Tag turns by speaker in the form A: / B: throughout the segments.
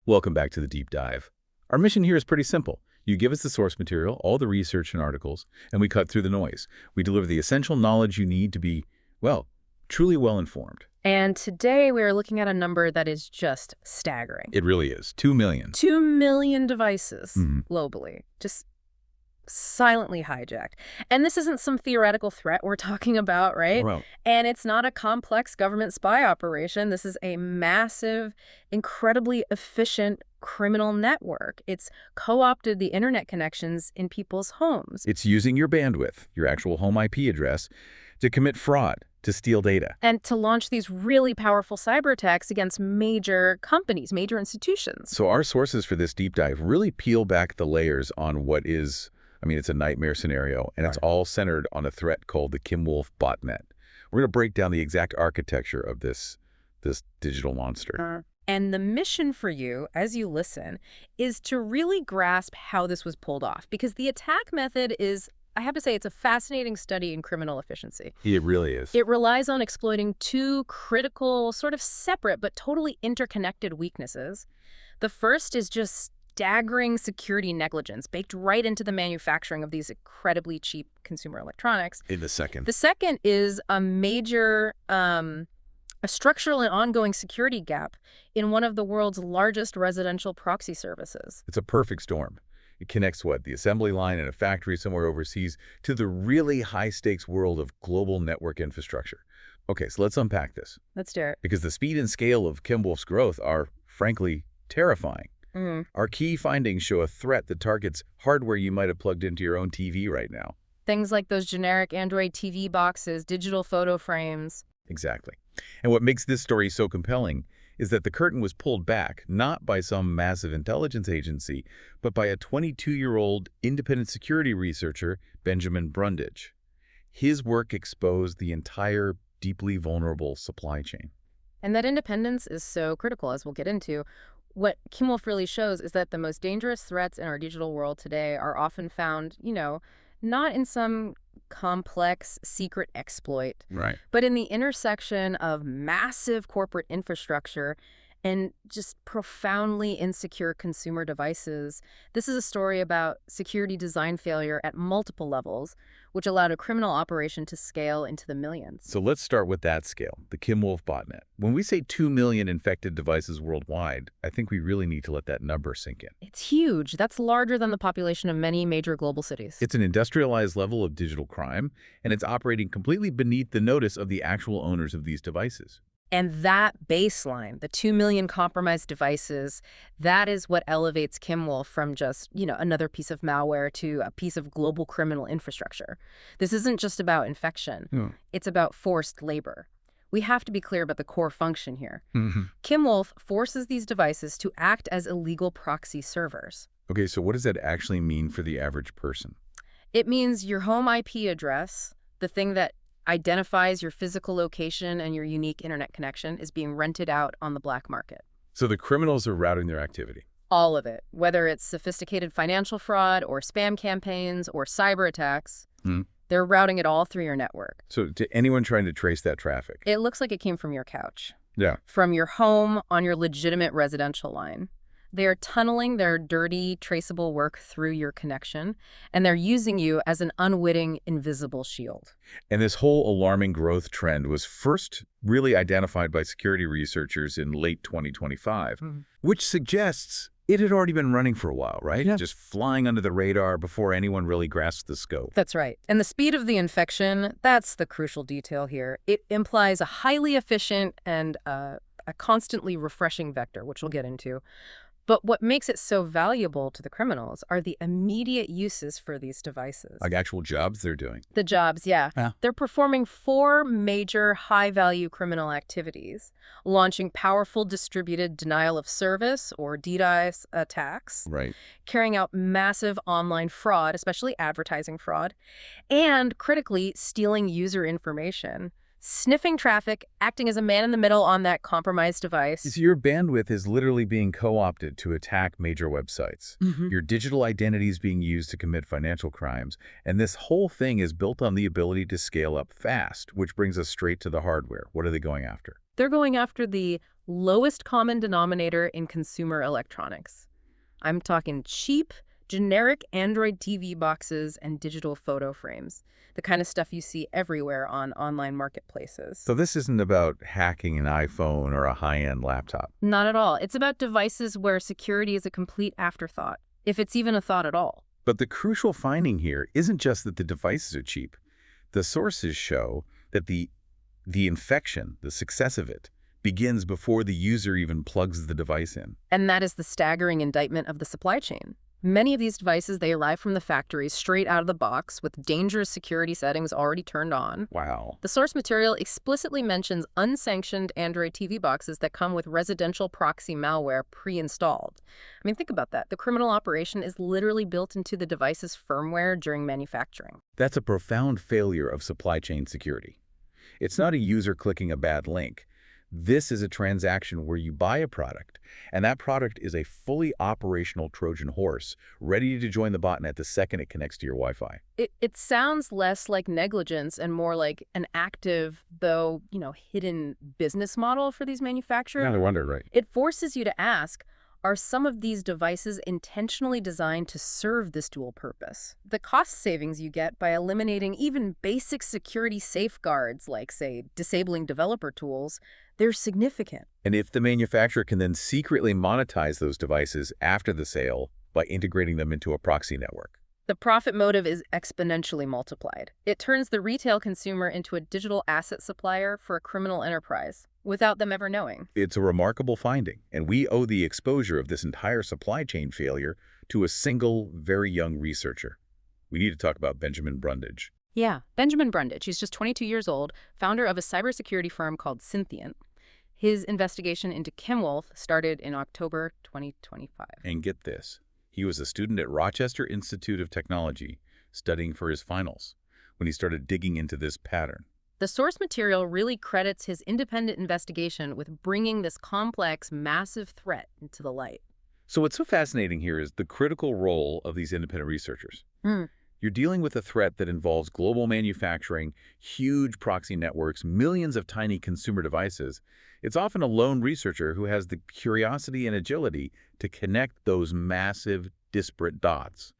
A: Welcome back to the deep dive. Our mission here is pretty simple. You give us the source material, all the research and articles, and we cut through the noise. We deliver the essential knowledge you need to be, well, truly well-informed.
B: And today we are looking at a number that is just staggering.
A: It really is. 2 million.
B: 2 million devices globally, just silently hijacked. And this isn't some theoretical threat we're talking about, right?
A: Well,
B: And it's not a complex government spy operation. This is a massive, incredibly efficient criminal network. It's co-opted the internet connections in people's homes.
A: it's using your bandwidth, your actual home IP address, to commit fraud, to steal data.
B: And to launch these really powerful cyber attacks against major companies, major institutions.
A: So our sources for this deep dive really peel back the layers on what is, it's a nightmare scenario, and it's all centered on a threat called the Kimwolf Botnet. We're going to break down the exact architecture of this digital monster.
B: And the mission for you, as you listen, is to really grasp how this was pulled off. Because the attack method is, I have to say, it's a fascinating study in criminal efficiency.
A: It really is.
B: It relies on exploiting two critical, sort of separate, but totally interconnected weaknesses. The first is just staggering security negligence baked right into the manufacturing of these incredibly cheap consumer electronics.
A: In the second.
B: The second is a major, a structural and ongoing security gap in one of the world's largest residential proxy services.
A: It's a perfect storm. It connects the assembly line in a factory somewhere overseas to the really high-stakes world of global network infrastructure. Okay, so let's unpack this.
B: Let's do it.
A: Because the speed and scale of Kimwolf's growth are, frankly, terrifying. Our key findings show a threat that targets hardware you might have plugged into your own TV right now.
B: Things like those generic Android TV boxes, digital photo frames.
A: Exactly. And what makes this story so compelling is that the curtain was pulled back, not by some massive intelligence agency, but by a 22-year-old independent security researcher, Benjamin Brundage. His work exposed the entire deeply vulnerable supply chain.
B: And that independence is so critical, as we'll get into. What Kimwolf really shows is that the most dangerous threats in our digital world today are often found, not in some complex secret exploit,
A: Right.
B: but in the intersection of massive corporate infrastructure and just profoundly insecure consumer devices. This is a story about security design failure at multiple levels, which allowed a criminal operation to scale into the millions.
A: So let's start with that scale, the Kimwolf Botnet. When we say 2 million infected devices worldwide, I think we really need to let that number sink in.
B: It's huge. That's larger than the population of many major global cities.
A: It's an industrialized level of digital crime, and it's operating completely beneath the notice of the actual owners of these devices.
B: And that baseline, the 2 million compromised devices, that is what elevates Kimwolf from just, another piece of malware to a piece of global criminal infrastructure. This isn't just about infection. It's about forced labor. We have to be clear about the core function here. Kimwolf forces these devices to act as illegal proxy servers.
A: Okay, so what does that actually mean for the average person?
B: It means your home IP address, the thing that identifies your physical location and your unique internet connection, is being rented out on the black market.
A: So the criminals are routing their activity.
B: All of it, whether it's sophisticated financial fraud or spam campaigns or cyber attacks, they're routing it all through your network.
A: So to anyone trying to trace that traffic?
B: It looks like it came from your couch.
A: Yeah.
B: From your home on your legitimate residential line. They're tunneling their dirty, traceable work through your connection, and they're using you as an unwitting, invisible shield.
A: And this whole alarming growth trend was first really identified by security researchers in late 2025, which suggests it had already been running for a while, right?
B: Yeah.
A: Just flying under the radar before anyone really grasped the scope.
B: That's right. And the speed of the infection, that's the crucial detail here. It implies a highly efficient and a constantly refreshing vector, which we'll get into. But what makes it so valuable to the criminals are the immediate uses for these devices.
A: Like actual jobs they're doing.
B: The jobs, yeah. They're performing 4 major high-value criminal activities, launching powerful distributed denial of service, or DDoS attacks,
A: Right.
B: carrying out massive online fraud, especially advertising fraud, and, critically, stealing user information. Sniffing traffic, acting as a man in the middle on that compromised device.
A: So your bandwidth is literally being co-opted to attack major websites. Your digital identity is being used to commit financial crimes. And this whole thing is built on the ability to scale up fast, which brings us straight to the hardware. What are they going after?
B: They're going after the lowest common denominator in consumer electronics. I'm talking cheap, generic Android TV boxes and digital photo frames, the kind of stuff you see everywhere on online marketplaces.
A: So this isn't about hacking an iPhone or a high-end laptop.
B: Not at all. It's about devices where security is a complete afterthought, if it's even a thought at all.
A: But the crucial finding here isn't just that the devices are cheap. The sources show that the infection, the success of it, begins before the user even plugs the device in.
B: And that is the staggering indictment of the supply chain. Many of these devices, they arrive from the factory straight out of the box with dangerous security settings already turned on.
A: Wow.
B: The source material explicitly mentions unsanctioned Android TV boxes that come with residential proxy malware pre-installed. I mean, think about that. The criminal operation is literally built into the device's firmware during manufacturing.
A: That's a profound failure of supply chain security. It's not a user clicking a bad link. This is a transaction where you buy a product, and that product is a fully operational Trojan horse, ready to join the botnet the second it connects to your Wi-Fi.
B: It sounds less like negligence and more like an active, though, hidden business model for these manufacturers.
A: No wonder, right?
B: It forces you to ask, are some of these devices intentionally designed to serve this dual purpose? The cost savings you get by eliminating even basic security safeguards, like, say, disabling developer tools, they're significant.
A: And if the manufacturer can then secretly monetize those devices after the sale by integrating them into a proxy network.
B: The profit motive is exponentially multiplied. It turns the retail consumer into a digital asset supplier for a criminal enterprise, without them ever knowing.
A: It's a remarkable finding, and we owe the exposure of this entire supply chain failure to a single, very young researcher. We need to talk about Benjamin Brundage.
B: Yeah, Benjamin Brundage. He's just 22 years old, founder of a cybersecurity firm called Synthient. His investigation into Kimwolf started in October 2025.
A: And get this, he was a student at Rochester Institute of Technology, studying for his finals, when he started digging into this pattern.
B: The source material really credits his independent investigation with bringing this complex, massive threat into the light.
A: So what's so fascinating here is the critical role of these independent researchers. You're dealing with a threat that involves global manufacturing, huge proxy networks, millions of tiny consumer devices. It's often a lone researcher who has the curiosity and agility to connect those massive, disparate dots.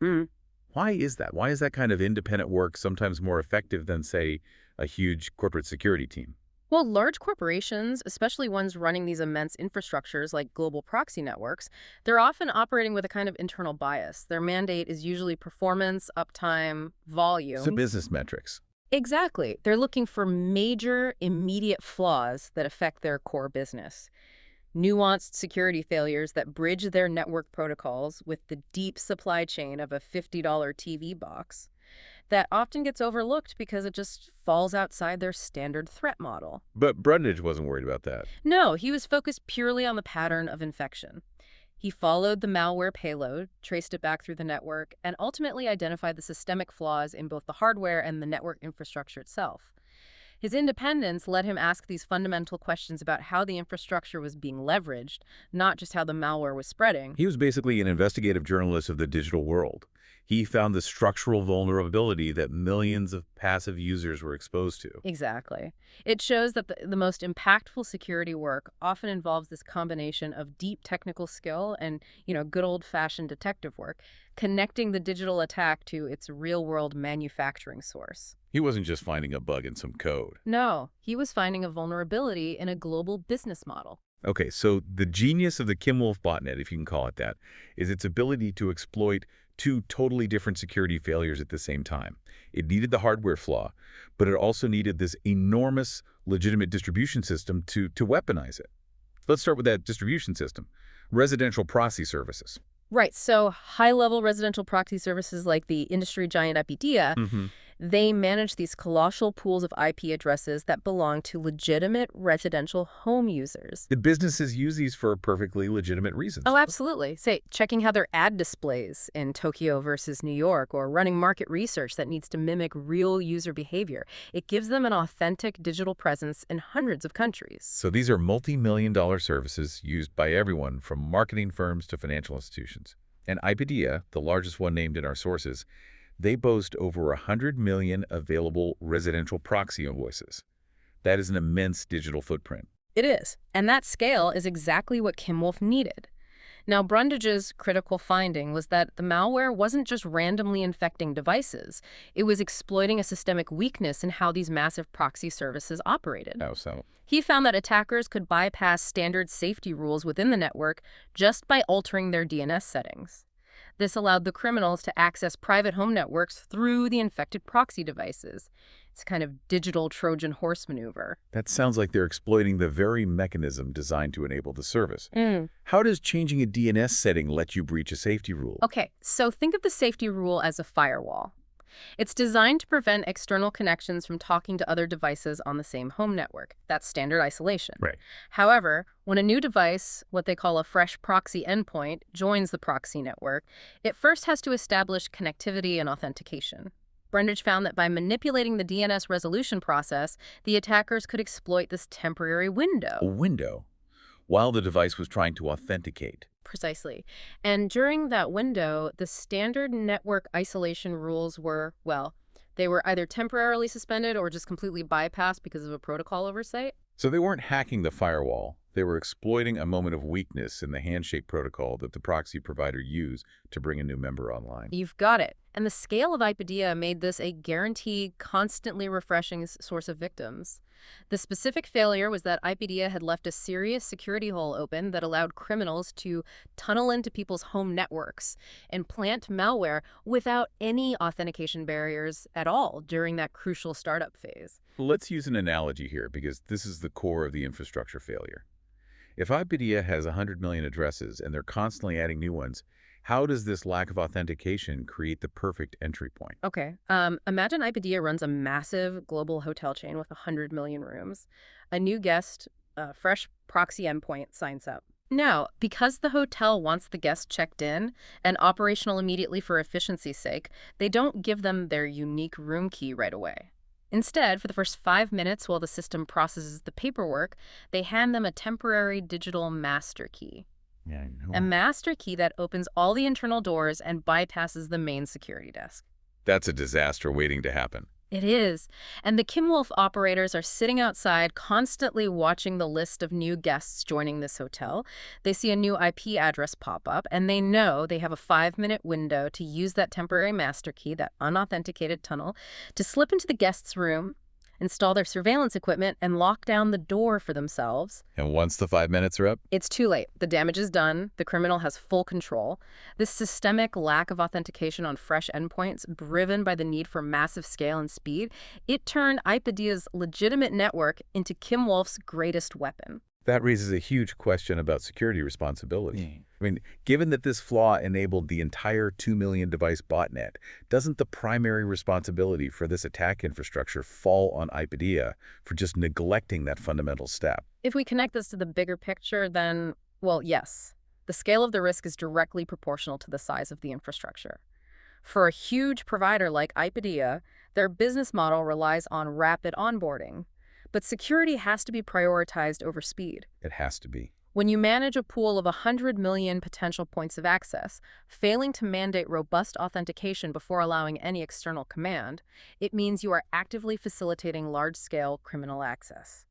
A: Why is that? Why is that kind of independent work sometimes more effective than, say, a huge corporate security team?
B: Well, large corporations, especially ones running these immense infrastructures like global proxy networks, they're often operating with a kind of internal bias. Their mandate is usually performance, uptime, volume.
A: So business metrics.
B: Exactly. They're looking for major, immediate flaws that affect their core business. Nuanced security failures that bridge their network protocols with the deep supply chain of a $50 TV box. That often gets overlooked because it just falls outside their standard threat model.
A: But Brundage wasn't worried about that.
B: No, he was focused purely on the pattern of infection. He followed the malware payload, traced it back through the network, and ultimately identified the systemic flaws in both the hardware and the network infrastructure itself. His independence let him ask these fundamental questions about how the infrastructure was being leveraged, not just how the malware was spreading.
A: He was basically an investigative journalist of the digital world. He found the structural vulnerability that millions of passive users were exposed to.
B: Exactly. It shows that the most impactful security work often involves this combination of deep technical skill and, good old-fashioned detective work, connecting the digital attack to its real-world manufacturing source.
A: He wasn't just finding a bug in some code.
B: No, he was finding a vulnerability in a global business model.
A: Okay, so the genius of the Kimwolf Botnet, if you can call it that, is its ability to exploit two totally different security failures at the same time. It needed the hardware flaw, but it also needed this enormous legitimate distribution system to weaponize it. Let's start with that distribution system. Residential proxy services.
B: Right, so high-level residential proxy services like the industry giant IPIDEA, they manage these colossal pools of IP addresses that belong to legitimate residential home users.
A: The businesses use these for perfectly legitimate reasons.
B: Oh, absolutely. Say, checking how their ad displays in Tokyo versus New York, or running market research that needs to mimic real user behavior. It gives them an authentic digital presence in hundreds of countries.
A: So these are multi-million-dollar services used by everyone from marketing firms to financial institutions. And IPIDEA, the largest one named in our sources, they boast over 100 million available residential proxy invoices. That is an immense digital footprint.
B: It is. And that scale is exactly what Kimwolf needed. Now, Brundage's critical finding was that the malware wasn't just randomly infecting devices. It was exploiting a systemic weakness in how these massive proxy services operated.
A: Oh, so
B: He found that attackers could bypass standard safety rules within the network just by altering their DNS settings. This allowed the criminals to access private home networks through the infected proxy devices. It's kind of digital Trojan horse maneuver.
A: that sounds like they're exploiting the very mechanism designed to enable the service. How does changing a DNS setting let you breach a safety rule?
B: Okay, so think of the safety rule as a firewall. It's designed to prevent external connections from talking to other devices on the same home network. That's standard isolation.
A: Right.
B: However, when a new device, what they call a fresh proxy endpoint, joins the proxy network, it first has to establish connectivity and authentication. Brundage found that by manipulating the DNS resolution process, the attackers could exploit this temporary window.
A: A window, while the device was trying to authenticate.
B: Precisely. And during that window, the standard network isolation rules were, well, they were either temporarily suspended or just completely bypassed because of a protocol oversight.
A: So they weren't hacking the firewall. They were exploiting a moment of weakness in the handshake protocol that the proxy provider used to bring a new member online.
B: You've got it. And the scale of IPIDEA made this a guaranteed, constantly refreshing source of victims. The specific failure was that IPIDEA had left a serious security hole open that allowed criminals to tunnel into people's home networks and plant malware without any authentication barriers at all during that crucial startup phase.
A: Let's use an analogy here because this is the core of the infrastructure failure. If IPIDEA has 100 million addresses and they're constantly adding new ones, how does this lack of authentication create the perfect entry point?
B: Okay, imagine IPIDEA runs a massive global hotel chain with 100 million rooms. A new guest, a fresh proxy endpoint, signs up. Now, because the hotel wants the guest checked in and operational immediately for efficiency's sake, they don't give them their unique room key right away. Instead, for the first 5 minutes while the system processes the paperwork, they hand them a temporary digital master key.
A: Yeah, I know.
B: A master key that opens all the internal doors and bypasses the main security desk.
A: That's a disaster waiting to happen.
B: It is. And the Kimwolf operators are sitting outside, constantly watching the list of new guests joining this hotel. They see a new IP address pop up, and they know they have a 5-minute window to use that temporary master key, that unauthenticated tunnel, to slip into the guest's room, install their surveillance equipment, and lock down the door for themselves.
A: And once the 5 minutes are up?
B: It's too late. The damage is done. The criminal has full control. This systemic lack of authentication on fresh endpoints, driven by the need for massive scale and speed, it turned IPIDEA's legitimate network into Kimwolf's greatest weapon.
A: That raises a huge question about security responsibility. I mean, given that this flaw enabled the entire 2 million device botnet, doesn't the primary responsibility for this attack infrastructure fall on IPIDEA for just neglecting that fundamental step?
B: If we connect this to the bigger picture, then, well, yes. The scale of the risk is directly proportional to the size of the infrastructure. For a huge provider like IPIDEA, their business model relies on rapid onboarding. But security has to be prioritized over speed.
A: It has to be.
B: When you manage a pool of 100 million potential points of access, failing to mandate robust authentication before allowing any external command, it means you are actively facilitating large-scale criminal access.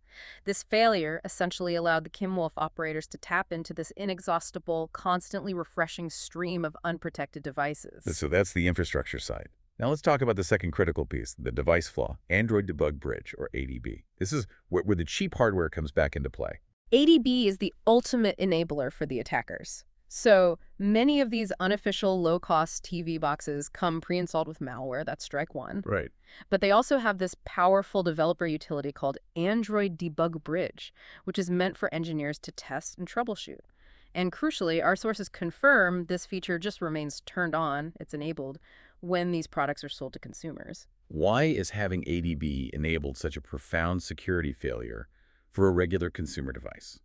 B: This failure essentially allowed the Kimwolf operators to tap into this inexhaustible, constantly refreshing stream of unprotected devices.
A: So that's the infrastructure side. Now let's talk about the second critical piece, the device flaw, Android Debug Bridge, or ADB. This is where the cheap hardware comes back into play.
B: ADB is the ultimate enabler for the attackers. So many of these unofficial low-cost TV boxes come pre-installed with malware, that's strike one.
A: Right.
B: But they also have this powerful developer utility called Android Debug Bridge, which is meant for engineers to test and troubleshoot. And crucially, our sources confirm this feature just remains turned on, it's enabled, when these products are sold to consumers.
A: Why is having ADB enabled such a profound security failure for a regular consumer device?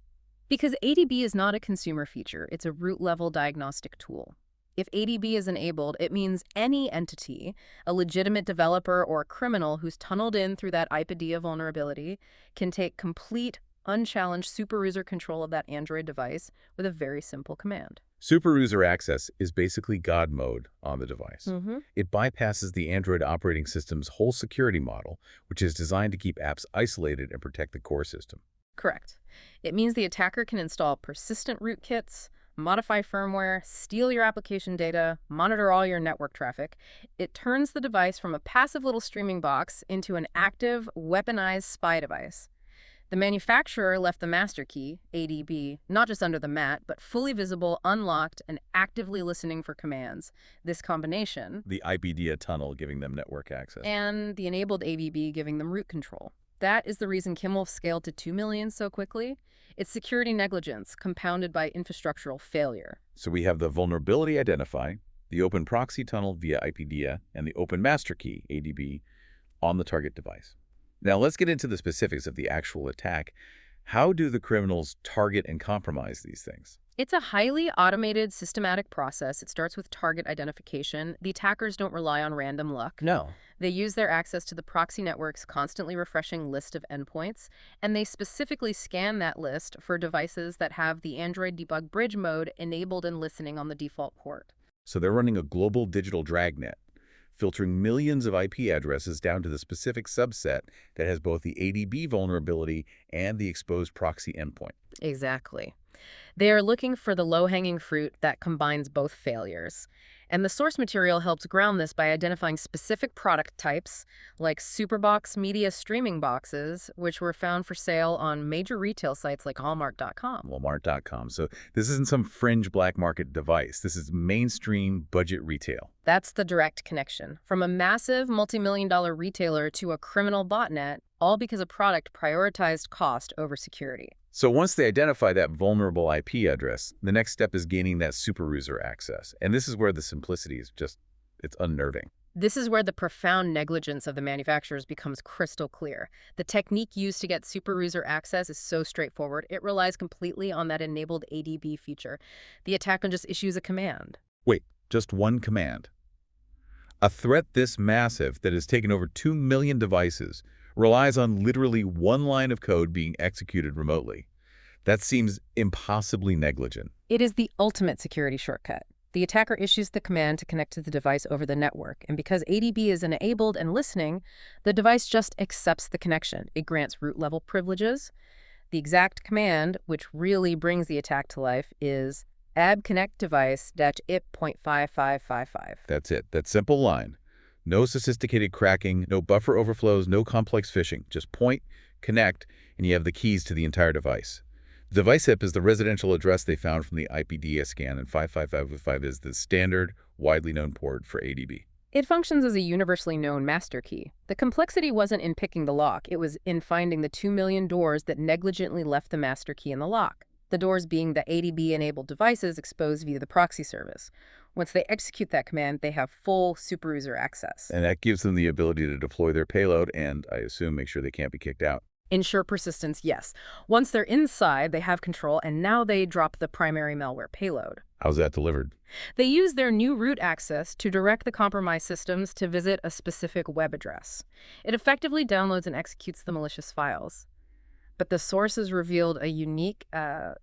B: Because ADB is not a consumer feature, it's a root-level diagnostic tool. If ADB is enabled, it means any entity, a legitimate developer or a criminal who's tunneled in through that IPIDEA vulnerability, can take complete, unchallenged super-user control of that Android device with a very simple command.
A: Super user access is basically God mode on the device. It bypasses the Android operating system's whole security model, which is designed to keep apps isolated and protect the core system.
B: Correct. It means the attacker can install persistent rootkits, modify firmware, steal your application data, monitor all your network traffic. It turns the device from a passive little streaming box into an active, weaponized spy device. The manufacturer left the master key, ADB, not just under the mat, but fully visible, unlocked, and actively listening for commands. This combination,
A: The IPIDEA tunnel giving them network access.
B: and the enabled AVB giving them root control. That is the reason Kimwolf scaled to 2 million so quickly. It's security negligence compounded by infrastructural failure.
A: So we have the vulnerability identify, the open proxy tunnel via IPIDEA, and the open master key, ADB, on the target device. Now let's get into the specifics of the actual attack. How do the criminals target and compromise these things?
B: It's a highly automated, systematic process. It starts with target identification. The attackers don't rely on random luck.
C: No.
B: They use their access to the proxy network's constantly refreshing list of endpoints, and they specifically scan that list for devices that have the Android Debug Bridge mode enabled and listening on the default port.
A: So they're running a global digital dragnet, filtering millions of IP addresses down to the specific subset that has both the ADB vulnerability and the exposed proxy endpoint.
B: Exactly. They are looking for the low-hanging fruit that combines both failures. And the source material helps ground this by identifying specific product types, like Superbox media streaming boxes, which were found for sale on major retail sites like Hallmark.com.
A: Walmart.com. So this isn't some fringe black market device. This is mainstream budget retail.
B: That's the direct connection. From a massive multi-million-dollar retailer to a criminal botnet, all because a product prioritized cost over security.
A: So once they identify that vulnerable IP address, the next step is gaining that super user access. And this is where the simplicity is just, it's unnerving.
B: This is where the profound negligence of the manufacturers becomes crystal clear. The technique used to get super user access is so straightforward. It relies completely on that enabled ADB feature. The attacker just issues a command.
A: Wait, just one command. A threat this massive that has taken over 2 million devices relies on literally one line of code being executed remotely. That seems impossibly negligent.
B: It is the ultimate security shortcut. The attacker issues the command to connect to the device over the network, and because ADB is enabled and listening, the device just accepts the connection. It grants root-level privileges. The exact command, which really brings the attack to life, is abconnect-device-IP.5555.
A: That's it. That simple line. No sophisticated cracking, no buffer overflows, no complex phishing. Just point, connect, and you have the keys to the entire device. The device IP is the residential address they found from the IPIDEA scan, and 55555 is the standard, widely known port for ADB.
B: It functions as a universally known master key. The complexity wasn't in picking the lock. It was in finding the 2 million doors that negligently left the master key in the lock. The doors being the ADB-enabled devices exposed via the proxy service. Once they execute that command, they have full super user access.
A: And that gives them the ability to deploy their payload and, I assume, make sure they can't be kicked out.
B: Ensure persistence, yes. Once they're inside, they have control, and now they drop the primary malware payload.
A: How's that delivered?
B: They use their new root access to direct the compromised systems to visit a specific web address. It effectively downloads and executes the malicious files. But the sources revealed a unique, a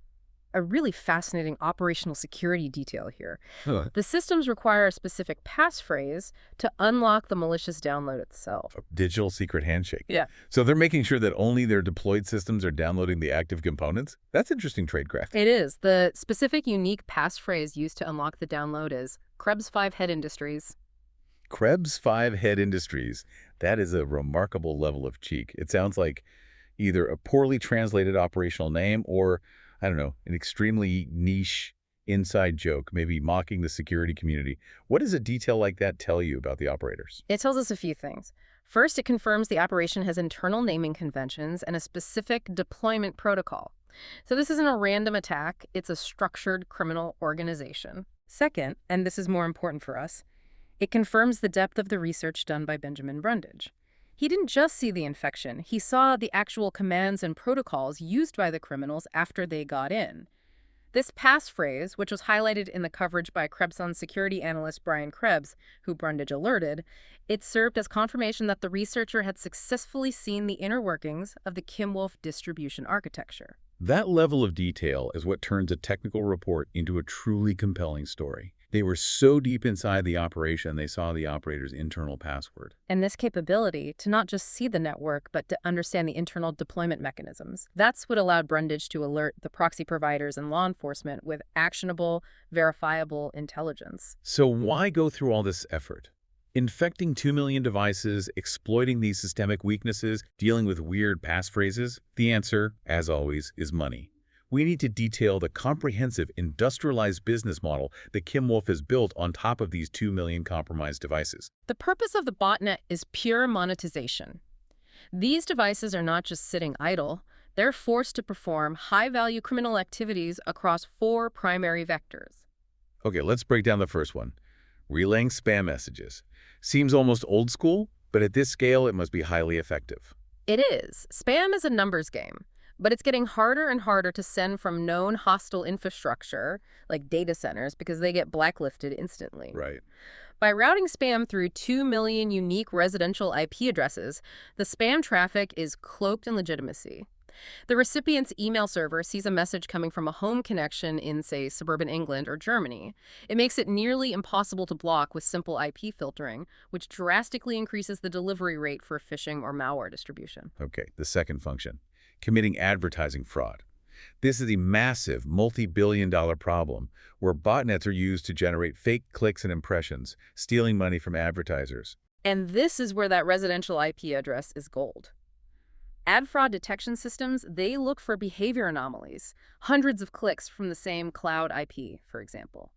B: really fascinating operational security detail here.
A: Huh.
B: The systems require a specific passphrase to unlock the malicious download itself.
A: A digital secret handshake.
B: Yeah.
A: So they're making sure that only their deployed systems are downloading the active components? That's interesting tradecraft.
B: It is. The specific unique passphrase used to unlock the download is Krebs 5 Head Industries.
A: Krebs 5 Head Industries. That is a remarkable level of cheek. It sounds like either a poorly translated operational name or, I don't know, an extremely niche inside joke, maybe mocking the security community. What does a detail like that tell you about the operators?
B: It tells us a few things. First, it confirms the operation has internal naming conventions and a specific deployment protocol. So this isn't a random attack, it's a structured criminal organization. Second, and this is more important for us, it confirms the depth of the research done by Benjamin Brundage. He didn't just see the infection, he saw the actual commands and protocols used by the criminals after they got in. This passphrase, which was highlighted in the coverage by Krebs security analyst Brian Krebs, who Brundage alerted, it served as confirmation that the researcher had successfully seen the inner workings of the Kimwolf distribution architecture.
A: That level of detail is what turns a technical report into a truly compelling story. They were so deep inside the operation, they saw the operator's internal password.
B: And this capability to not just see the network, but to understand the internal deployment mechanisms. That's what allowed Brundage to alert the proxy providers and law enforcement with actionable, verifiable intelligence.
A: So why go through all this effort? Infecting 2 million devices, exploiting these systemic weaknesses, dealing with weird passphrases? The answer, as always, is money. We need to detail the comprehensive industrialized business model that Kimwolf has built on top of these 2 million compromised devices.
B: The purpose of the botnet is pure monetization. These devices are not just sitting idle, they're forced to perform high-value criminal activities across 4 primary vectors.
A: Okay, let's break down the first one. Relaying spam messages. Seems almost old school, but at this scale it must be highly effective.
B: It is. Spam is a numbers game. But it's getting harder and harder to send from known hostile infrastructure, like data centers, because they get blacklisted instantly.
A: Right.
B: By routing spam through 2 million unique residential IP addresses, the spam traffic is cloaked in legitimacy. The recipient's email server sees a message coming from a home connection in, say, suburban England or Germany. It makes it nearly impossible to block with simple IP filtering, which drastically increases the delivery rate for phishing or malware distribution.
A: Okay, the second function. Committing advertising fraud. This is a massive, multi-billion-dollar problem where botnets are used to generate fake clicks and impressions, stealing money from advertisers.
B: And this is where that residential IP address is gold. Ad fraud detection systems, they look for behavior anomalies, hundreds of clicks from the same cloud IP, for example.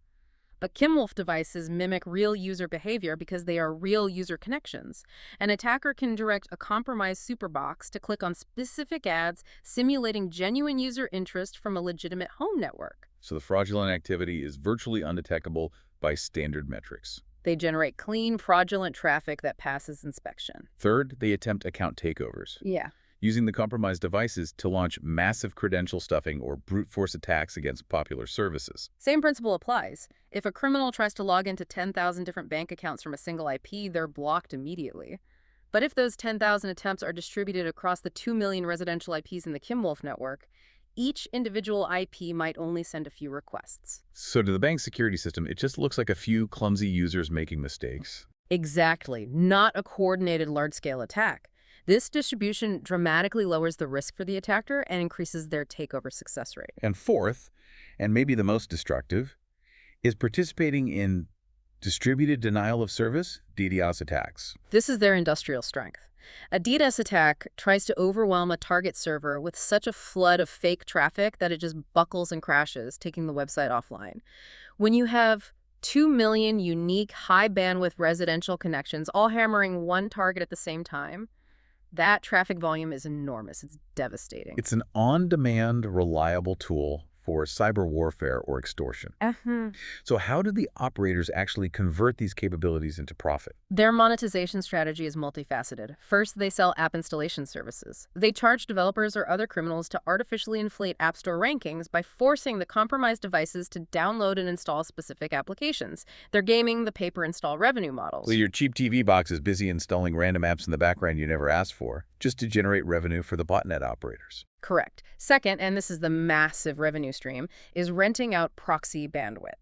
B: But Kimwolf devices mimic real user behavior because they are real user connections. An attacker can direct a compromised superbox to click on specific ads, simulating genuine user interest from a legitimate home network.
A: So the fraudulent activity is virtually undetectable by standard metrics.
B: They generate clean, fraudulent traffic that passes inspection.
A: Third, they attempt account takeovers.
B: Yeah.
A: Using the compromised devices to launch massive credential stuffing or brute force attacks against popular services.
B: Same principle applies. If a criminal tries to log into 10,000 different bank accounts from a single IP, they're blocked immediately. But if those 10,000 attempts are distributed across the 2 million residential IPs in the Kimwolf network, each individual IP might only send a few requests.
A: So to the bank security system, it just looks like a few clumsy users making mistakes.
B: Exactly. Not a coordinated large-scale attack. This distribution dramatically lowers the risk for the attacker and increases their takeover success rate.
A: And fourth, and maybe the most destructive, is participating in distributed denial of service, DDoS attacks.
B: This is their industrial strength. A DDoS attack tries to overwhelm a target server with such a flood of fake traffic that it just buckles and crashes, taking the website offline. When you have 2 million unique high-bandwidth residential connections all hammering one target at the same time, that traffic volume is enormous. It's devastating.
A: It's an on-demand, reliable tool for cyber warfare or extortion. So how do the operators actually convert these capabilities into profit?
B: Their monetization strategy is multifaceted. First, they sell app installation services. They charge developers or other criminals to artificially inflate App Store rankings by forcing the compromised devices to download and install specific applications. They're gaming the pay-per-install revenue models.
A: So your cheap TV box is busy installing random apps in the background you never asked for, just to generate revenue for the botnet operators.
B: Correct. Second, and this is the massive revenue stream, is renting out proxy bandwidth.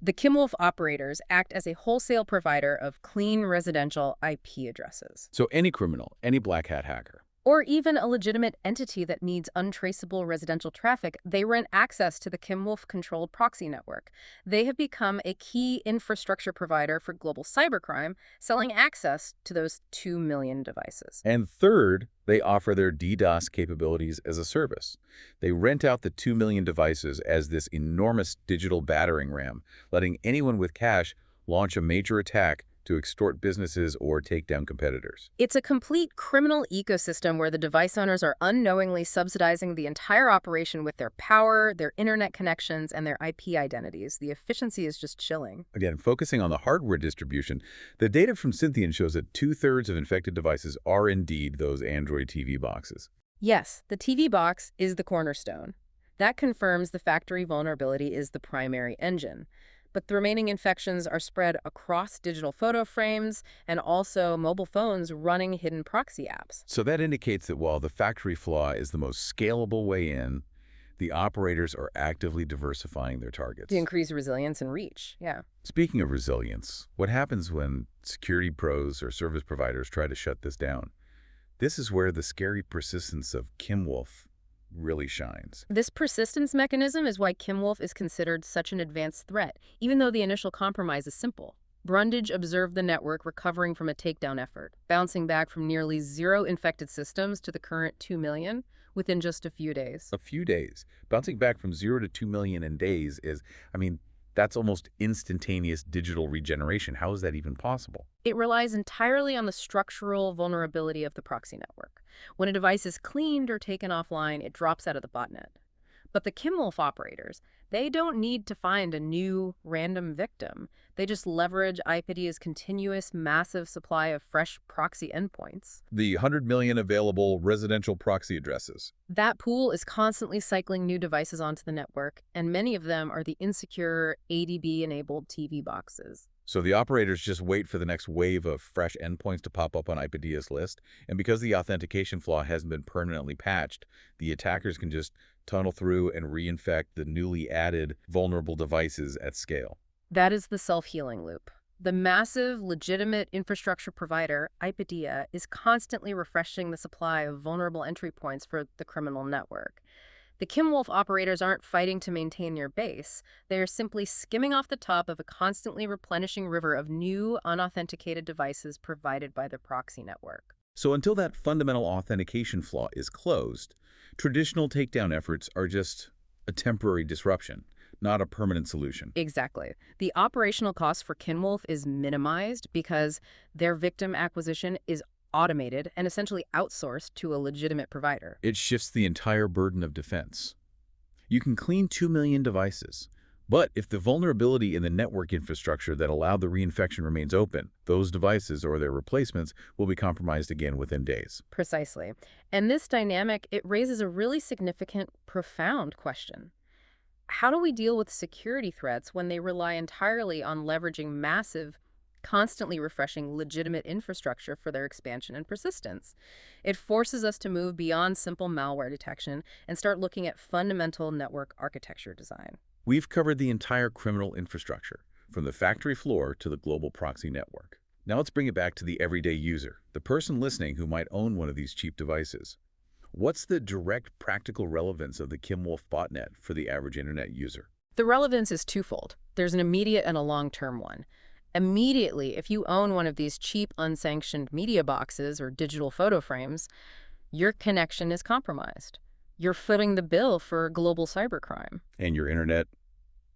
B: The Kimwolf operators act as a wholesale provider of clean residential IP addresses.
A: So any criminal, any black hat hacker,
B: Or even a legitimate entity that needs untraceable residential traffic, they rent access to the Kimwolf-controlled proxy network. They have become a key infrastructure provider for global cybercrime, selling access to those 2 million devices.
A: And third, they offer their DDoS capabilities as a service. They rent out the 2 million devices as this enormous digital battering ram, letting anyone with cash launch a major attack to extort businesses or take down competitors.
B: It's a complete criminal ecosystem where the device owners are unknowingly subsidizing the entire operation with their power, their internet connections, and their IP identities. The efficiency is just chilling.
A: Again, focusing on the hardware distribution, the data from Cynthian shows that 2/3 of infected devices are indeed those Android TV boxes.
B: Yes, the TV box is the cornerstone. That confirms the factory vulnerability is the primary engine. But the remaining infections are spread across digital photo frames and also mobile phones running hidden proxy apps.
A: So that indicates that while the factory flaw is the most scalable way in, The operators are actively diversifying their targets.
B: To increase resilience and reach, yeah.
A: Speaking of resilience, what happens when security pros or service providers try to shut this down? This is where the scary persistence of Kimwolf really shines.
B: This persistence mechanism is why Kimwolf is considered such an advanced threat, even though the initial compromise is simple. Brundage observed the network recovering from a takedown effort, bouncing back from nearly 0 infected systems to the current 2 million within just a few days.
A: A few days. Bouncing back from 0 to 2 million in days is, that's almost instantaneous digital regeneration. How is that even possible?
B: It relies entirely on the structural vulnerability of the proxy network. When a device is cleaned or taken offline, it drops out of the botnet. But the Kimwolf operators, they don't need to find a new random victim. They just leverage IPIDEA's continuous massive supply of fresh proxy endpoints.
A: The 100 million available residential proxy addresses.
B: That pool is constantly cycling new devices onto the network, and many of them are the insecure ADB-enabled TV boxes.
A: So the operators just wait for the next wave of fresh endpoints to pop up on IPIDEA's list, and because the authentication flaw hasn't been permanently patched, the attackers can just tunnel through and reinfect the newly added vulnerable devices at scale.
B: That is the self-healing loop. The massive, legitimate infrastructure provider, IPIDEA, is constantly refreshing the supply of vulnerable entry points for the criminal network. The Kimwolf operators aren't fighting to maintain your base. They are simply skimming off the top of a constantly replenishing river of new, unauthenticated devices provided by the proxy network.
A: So until that fundamental authentication flaw is closed, traditional takedown efforts are just a temporary disruption, not a permanent solution.
B: Exactly. The operational cost for Kimwolf is minimized because their victim acquisition is automated and essentially outsourced to a legitimate provider.
A: It shifts the entire burden of defense. You can clean 2 million devices, but if the vulnerability in the network infrastructure that allowed the reinfection remains open, those devices or their replacements will be compromised again within days.
B: Precisely. And this dynamic, it raises a really significant, profound question. How do we deal with security threats when they rely entirely on leveraging massive, constantly refreshing legitimate infrastructure for their expansion and persistence? It forces us to move beyond simple malware detection and start looking at fundamental network architecture design.
A: We've covered the entire criminal infrastructure, from the factory floor to the global proxy network. Now let's bring it back to the everyday user, the person listening who might own one of these cheap devices. What's the direct practical relevance of the Kimwolf Botnet for the average internet user?
B: The relevance is twofold. There's an immediate and a long-term one. Immediately, if you own one of these cheap, unsanctioned media boxes or digital photo frames, your connection is compromised. You're footing the bill for global cybercrime.
A: And your internet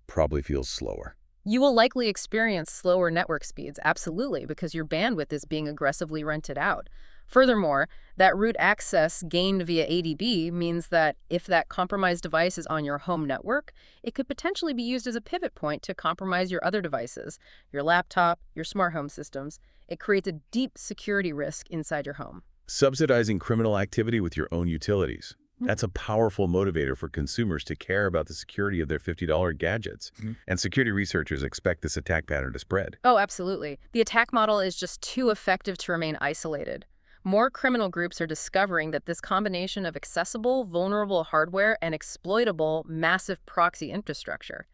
A: probably feels slower.
B: You will likely experience slower network speeds, absolutely, because your bandwidth is being aggressively rented out. Furthermore, that root access gained via ADB means that if that compromised device is on your home network, it could potentially be used as a pivot point to compromise your other devices, your laptop, your smart home systems. It creates a deep security risk inside your home.
A: Subsidizing criminal activity with your own utilities. That's a powerful motivator for consumers to care about the security of their $50 gadgets. And security researchers expect this attack pattern to spread.
B: Oh, absolutely. The attack model is just too effective to remain isolated. More criminal groups are discovering that this combination of accessible, vulnerable hardware and exploitable, massive proxy infrastructure,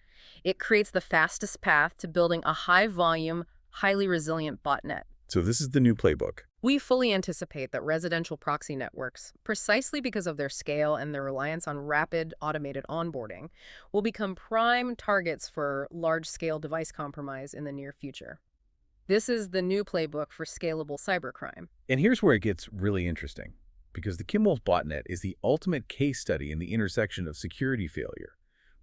B: it creates the fastest path to building a high-volume, highly resilient botnet.
A: So this is the new playbook.
B: We fully anticipate that residential proxy networks, precisely because of their scale and their reliance on rapid, automated onboarding, will become prime targets for large-scale device compromise in the near future. This is the new playbook for scalable cybercrime.
A: And here's where it gets really interesting, because the Kimwolf Botnet is the ultimate case study in the intersection of security failure.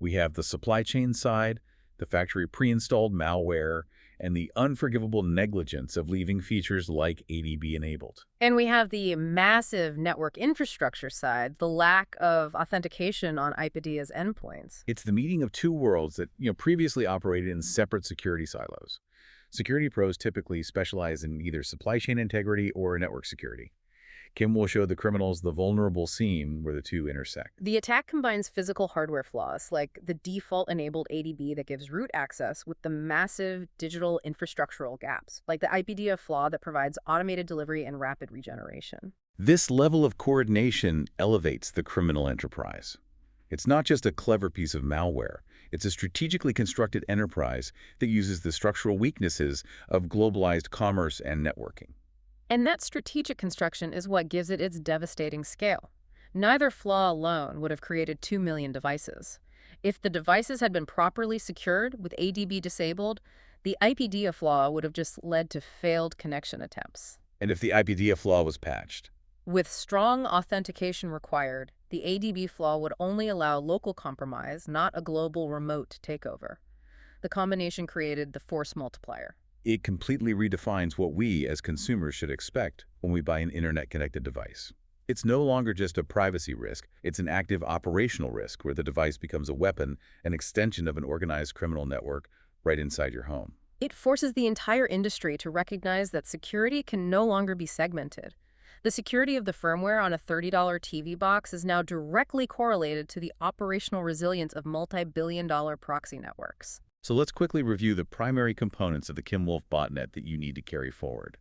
A: We have the supply chain side, the factory pre-installed malware, and the unforgivable negligence of leaving features like ADB enabled.
B: And we have the massive network infrastructure side, the lack of authentication on IPIDEA's endpoints.
A: It's the meeting of two worlds that previously operated in separate security silos. Security pros typically specialize in either supply chain integrity or network security. Kim will show the criminals the vulnerable seam where the two intersect.
B: The attack combines physical hardware flaws, like the default-enabled ADB that gives root access, with the massive digital infrastructural gaps, like the IPIDEA flaw that provides automated delivery and rapid regeneration.
A: This level of coordination elevates the criminal enterprise. It's not just a clever piece of malware. It's a strategically constructed enterprise that uses the structural weaknesses of globalized commerce and networking.
B: And that strategic construction is what gives it its devastating scale. Neither flaw alone would have created 2 million devices. If the devices had been properly secured with ADB disabled, the IPIDEA flaw would have just led to failed connection attempts.
A: And if the IPIDEA flaw was patched,
B: With strong authentication required, the ADB flaw would only allow local compromise, not a global remote takeover. The combination created the force multiplier.
A: it completely redefines what we as consumers should expect when we buy an internet-connected device. It's no longer just a privacy risk, it's an active operational risk where the device becomes a weapon, an extension of an organized criminal network right inside your home.
B: It forces the entire industry to recognize that security can no longer be segmented. The security of the firmware on a $30 TV box is now directly correlated to the operational resilience of multi-billion-dollar proxy networks.
A: So let's quickly review the primary components of the Kimwolf botnet that you need to carry forward.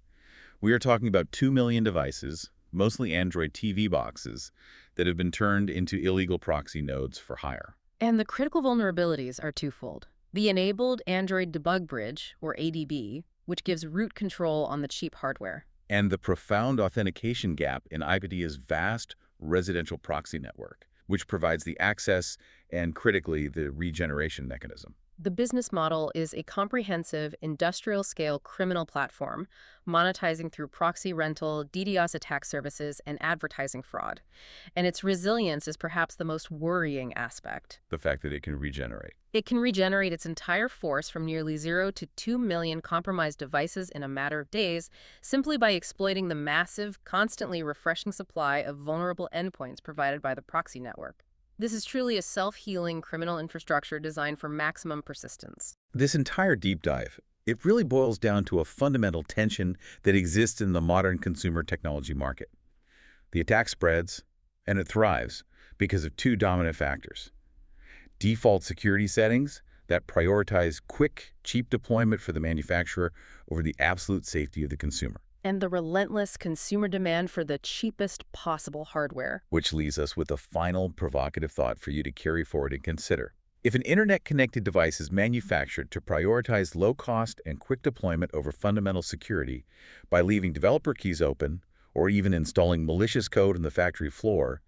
A: We are talking about 2 million devices, mostly Android TV boxes, that have been turned into illegal proxy nodes for hire.
B: And the critical vulnerabilities are twofold. The enabled Android Debug Bridge, or ADB, which gives root control on the cheap hardware.
A: And the profound authentication gap in IPIDEA's vast residential proxy network, which provides the access and, critically, the regeneration mechanism.
B: The business model is a comprehensive, industrial-scale criminal platform, monetizing through proxy rental, DDoS attack services, and advertising fraud. And its resilience is perhaps the most worrying aspect.
A: The fact that it can regenerate.
B: It can regenerate its entire force from nearly 0 to 2 million compromised devices in a matter of days simply by exploiting the massive, constantly refreshing supply of vulnerable endpoints provided by the proxy network. This is truly a self-healing criminal infrastructure designed for maximum persistence.
A: This entire deep dive, it really boils down to a fundamental tension that exists in the modern consumer technology market. The attack spreads, and it thrives because of two dominant factors. Default security settings that prioritize quick, cheap deployment for the manufacturer over the absolute safety of the consumer.
B: And the relentless consumer demand for the cheapest possible hardware.
A: Which leaves us with a final provocative thought for you to carry forward and consider. If an internet-connected device is manufactured to prioritize low-cost and quick deployment over fundamental security by leaving developer keys open or even installing malicious code on the factory floor,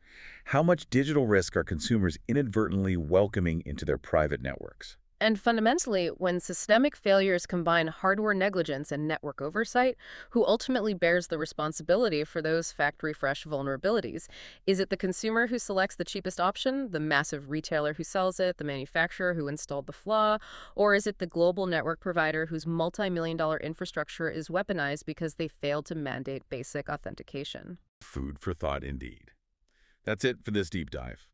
A: how much digital risk are consumers inadvertently welcoming into their private networks?
B: And fundamentally, when systemic failures combine hardware negligence and network oversight, who ultimately bears the responsibility for those factory-fresh vulnerabilities? Is it the consumer who selects the cheapest option, the massive retailer who sells it, the manufacturer who installed the flaw, or is it the global network provider whose multi-million-dollar infrastructure is weaponized because they failed to mandate basic authentication?
A: Food for thought indeed. That's it for this deep dive.